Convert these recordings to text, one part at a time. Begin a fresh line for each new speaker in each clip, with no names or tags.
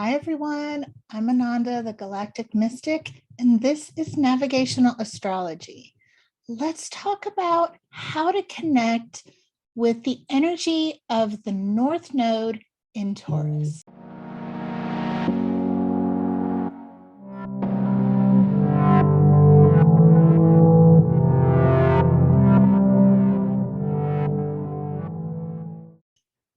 Hi, everyone. I'm Ananda, the Galactic Mystic, and this is Navigational Astrology. Let's talk about how to connect with the energy of the North Node in Taurus.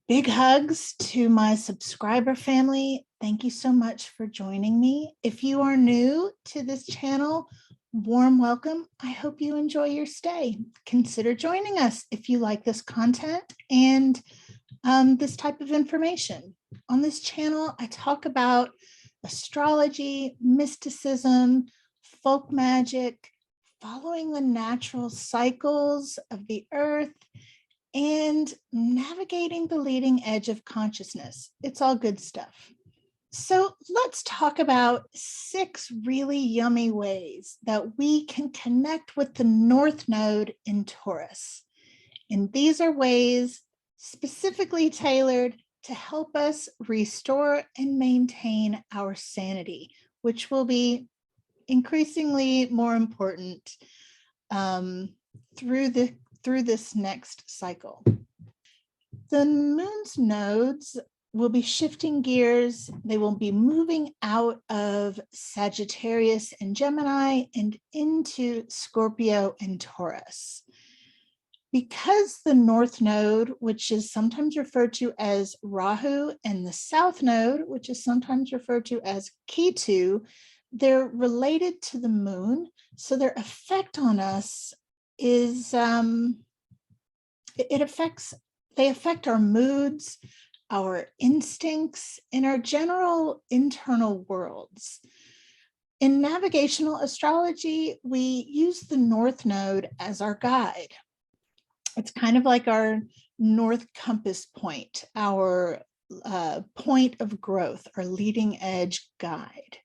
Big hugs to my subscriber family. Thank you so much for joining me. If you are new to this channel, warm welcome. I hope you enjoy your stay. Consider joining us if you like this content and this type of information. On this channel, I talk about astrology, mysticism, folk magic, following the natural cycles of the earth, and navigating the leading edge of consciousness. It's all good stuff. So let's talk about 6 really yummy ways that we can connect with the North Node in Taurus. And these are ways specifically tailored to help us restore and maintain our sanity, which will be increasingly more important through this next cycle. The moon's nodes will be shifting gears. They will be moving out of Sagittarius and Gemini and into Scorpio and Taurus. Because the North Node, which is sometimes referred to as Rahu, and the South Node, which is sometimes referred to as Ketu, they're related to the moon. So their effect on us is they affect our moods, our instincts, and our general internal worlds. In navigational astrology, we use the North Node as our guide. It's kind of like our North Compass point, our point of growth, our leading edge guide.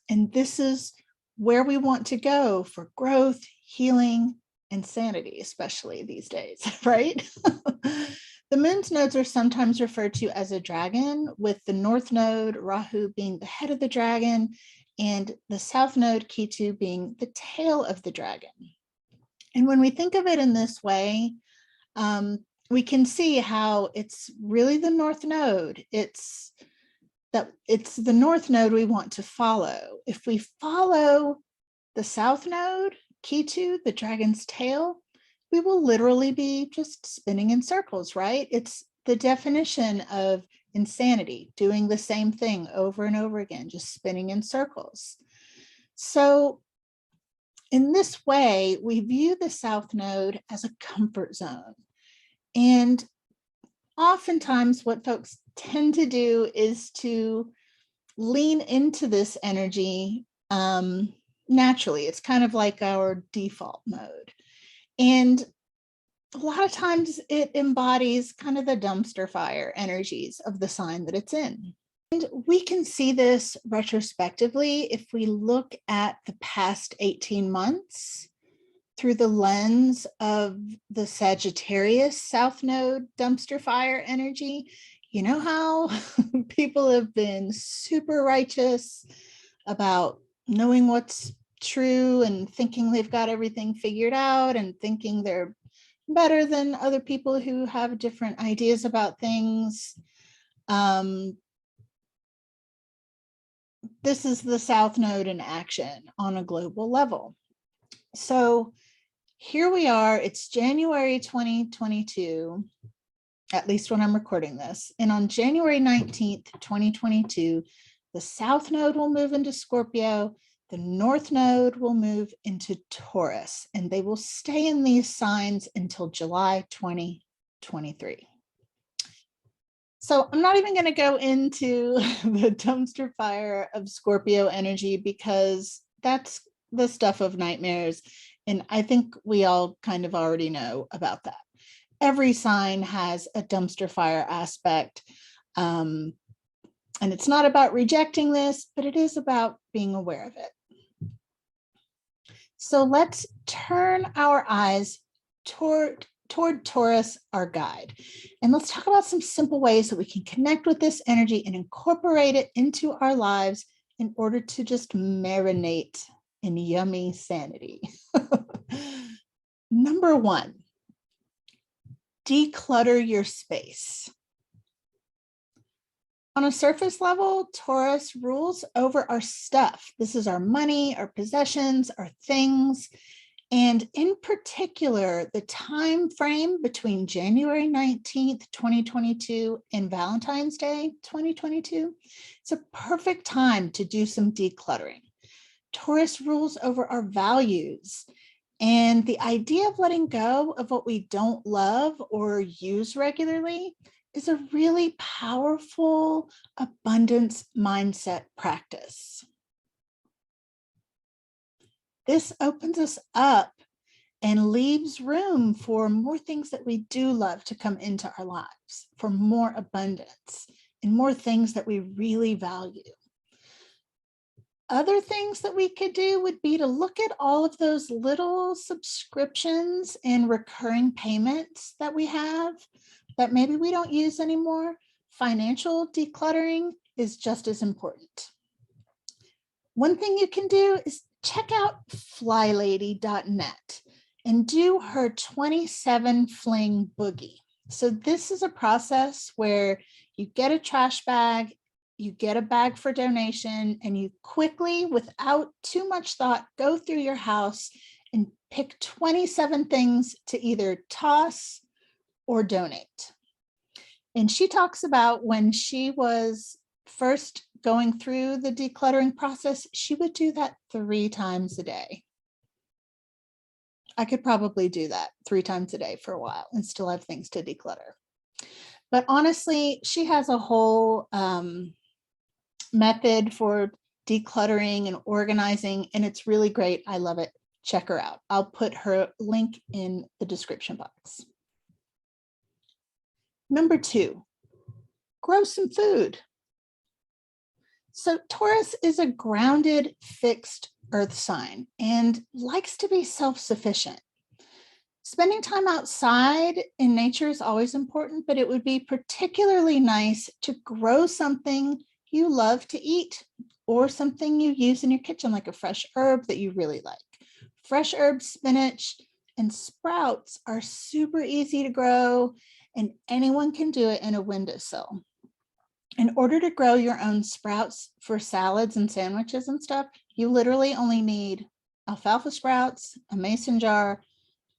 And this is where we want to go for growth, healing, and sanity, especially these days, right? The moon's nodes are sometimes referred to as a dragon, with the North Node, Rahu, being the head of the dragon, and the South Node, Ketu, being the tail of the dragon. And when we think of it in this way, we can see how it's really the North Node. It's the North Node we want to follow. If we follow the South Node, Ketu, the dragon's tail, we will literally be just spinning in circles, right? It's the definition of insanity, doing the same thing over and over again, just spinning in circles. So in this way, we view the South Node as a comfort zone. And oftentimes what folks tend to do is to lean into this energy naturally. It's kind of like our default mode. And a lot of times it embodies kind of the dumpster fire energies of the sign that it's in. And we can see this retrospectively if we look at the past 18 months through the lens of the Sagittarius South Node dumpster fire energy. You know how people have been super righteous about knowing what's true and thinking they've got everything figured out and thinking they're better than other people who have different ideas about things. This is the South Node in action on a global level. So here we are, it's January 2022, at least when I'm recording this. And on January 19th, 2022, the South Node will move into Scorpio, the North Node will move into Taurus, and they will stay in these signs until July 2023. So I'm not even going to go into the dumpster fire of Scorpio energy because that's the stuff of nightmares. And I think we all kind of already know about that. Every sign has a dumpster fire aspect. And it's not about rejecting this, but it is about being aware of it. So let's turn our eyes toward toward Taurus, our guide. And let's talk about some simple ways that we can connect with this energy and incorporate it into our lives in order to just marinate in yummy sanity. Number one, declutter your space. On a surface level, Taurus rules over our stuff. This is our money, our possessions, our things. And in particular, the time frame between January 19th, 2022 and Valentine's Day, 2022, it's a perfect time to do some decluttering. Taurus rules over our values. And the idea of letting go of what we don't love or use regularly is a really powerful abundance mindset practice. This opens us up and leaves room for more things that we do love to come into our lives, for more abundance and more things that we really value. Other things that we could do would be to look at all of those little subscriptions and recurring payments that we have that maybe we don't use anymore. Financial decluttering is just as important. One thing you can do is check out flylady.net and do her 27 fling boogie. So this is a process where you get a trash bag, you get a bag for donation, and you quickly, without too much thought, go through your house and pick 27 things to either toss or donate. And she talks about when she was first going through the decluttering process, she would do that 3 times a day. I could probably do that 3 times a day for a while and still have things to declutter. But honestly, she has a whole method for decluttering and organizing, and it's really great. I love it. Check her out. I'll put her link in the description box. Number 2, grow some food. So Taurus is a grounded, fixed earth sign and likes to be self-sufficient. Spending time outside in nature is always important, but it would be particularly nice to grow something you love to eat or something you use in your kitchen, like a fresh herb that you really like. Fresh herbs, spinach, and sprouts are super easy to grow, and anyone can do it in a windowsill. In order to grow your own sprouts for salads and sandwiches and stuff, you literally only need alfalfa sprouts, a mason jar,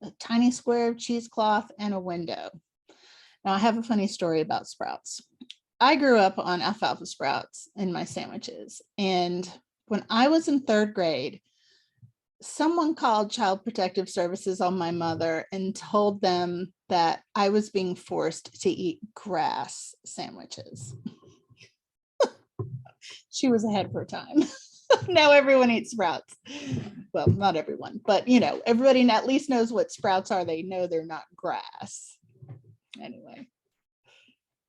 a tiny square cheesecloth, and a window. Now, I have a funny story about sprouts. I grew up on alfalfa sprouts in my sandwiches. And when I was in 3rd grade, someone called Child Protective Services on my mother and told them that I was being forced to eat grass sandwiches. She was ahead of her time. Now everyone eats sprouts. Well, not everyone, but everybody at least knows what sprouts are. They know they're not grass. Anyway,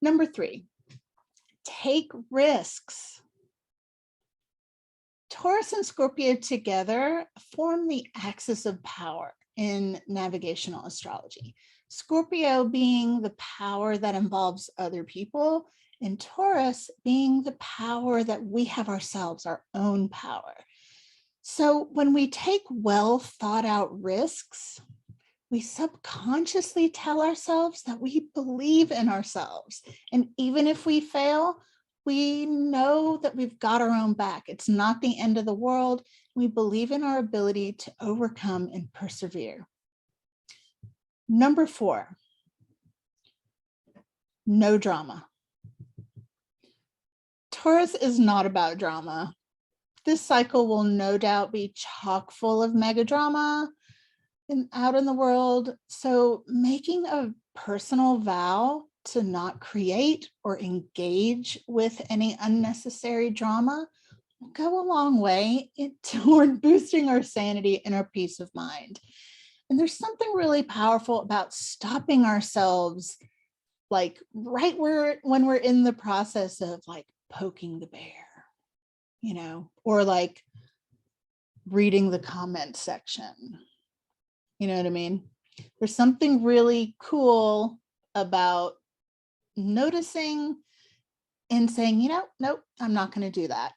number 3, take risks. Taurus and Scorpio together form the axis of power in navigational astrology. Scorpio being the power that involves other people, and Taurus being the power that we have ourselves, our own power. So when we take well thought out risks, we subconsciously tell ourselves that we believe in ourselves. And even if we fail, we know that we've got our own back. It's not the end of the world. We believe in our ability to overcome and persevere. Number 4, no drama. Taurus is not about drama. This cycle will no doubt be chock full of mega drama out in the world. So making a personal vow to not create or engage with any unnecessary drama will go a long way toward boosting our sanity and our peace of mind. And there's something really powerful about stopping ourselves, like right when we're in the process of like poking the bear, or like reading the comment section. You know what I mean? There's something really cool about noticing and saying, you know, nope, I'm not going to do that.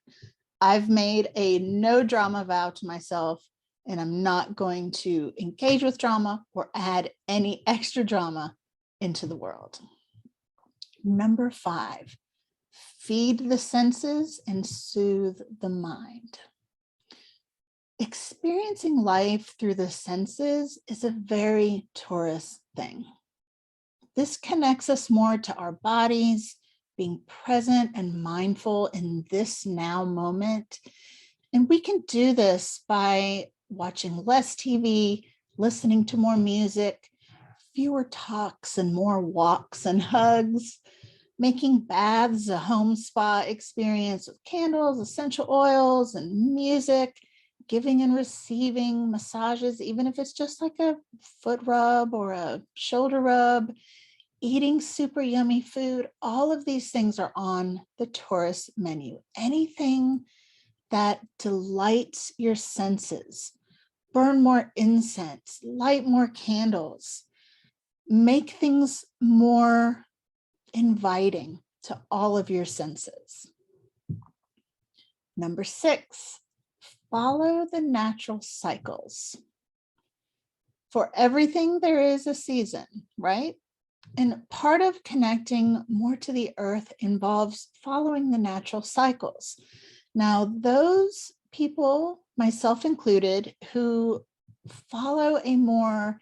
I've made a no drama vow to myself, and I'm not going to engage with drama or add any extra drama into the world. Number 5, feed the senses and soothe the mind. Experiencing life through the senses is a very Taurus thing. This connects us more to our bodies, being present and mindful in this now moment. And we can do this by watching less TV, listening to more music, fewer talks and more walks and hugs, making baths a home spa experience with candles, essential oils, and music, giving and receiving massages, even if it's just like a foot rub or a shoulder rub, eating super yummy food. All of these things are on the Taurus menu. Anything that delights your senses. Burn more incense, light more candles, make things more inviting to all of your senses. Number 6, follow the natural cycles. For everything, there is a season, right? And part of connecting more to the earth involves following the natural cycles. Now, those people, myself included, who follow a more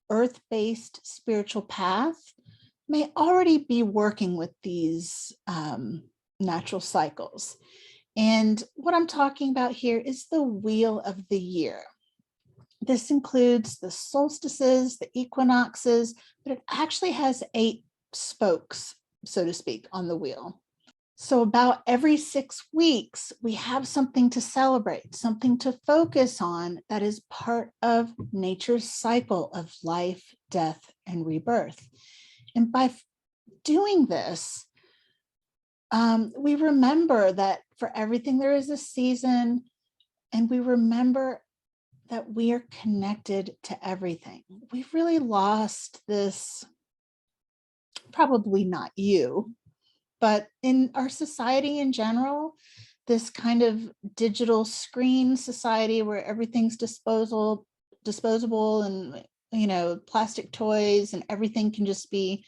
earth-based spiritual path may already be working with these natural cycles. And what I'm talking about here is the wheel of the year. This includes the solstices, the equinoxes, but it actually has 8 spokes, so to speak, on the wheel. So about every 6 weeks, we have something to celebrate, something to focus on that is part of nature's cycle of life, death, and rebirth. And by doing this, we remember that for everything there is a season, and we remember that we are connected to everything. We've really lost this, probably not you, but in our society in general, this kind of digital screen society where everything's disposable and, you know, plastic toys and everything can just be,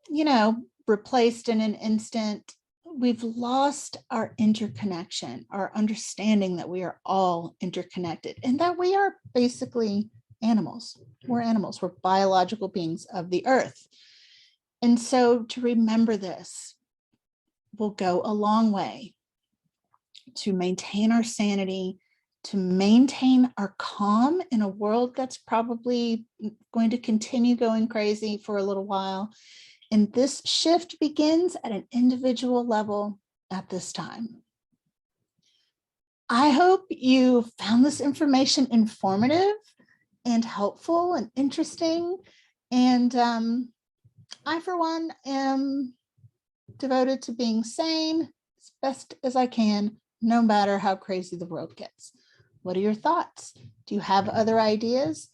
you know, replaced in an instant. We've lost our interconnection, our understanding that we are all interconnected and that we are basically animals. We're animals, we're biological beings of the earth. And so to remember this will go a long way to maintain our sanity, to maintain our calm in a world that's probably going to continue going crazy for a little while. And this shift begins at an individual level at this time. I hope you found this information informative and helpful and interesting. And I, for one, am devoted to being sane as best as I can, no matter how crazy the world gets. What are your thoughts? Do you have other ideas?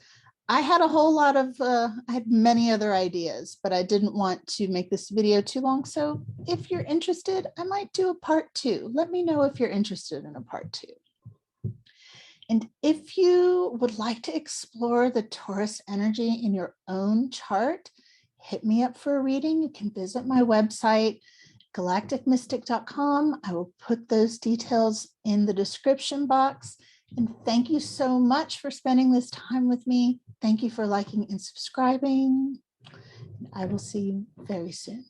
I had a whole lot of, I had many other ideas, but I didn't want to make this video too long. So if you're interested, I might do a part 2. Let me know if you're interested in a part 2. And if you would like to explore the Taurus energy in your own chart, hit me up for a reading. You can visit my website, galacticmystic.com. I will put those details in the description box. And thank you so much for spending this time with me. Thank you for liking and subscribing. I will see you very soon.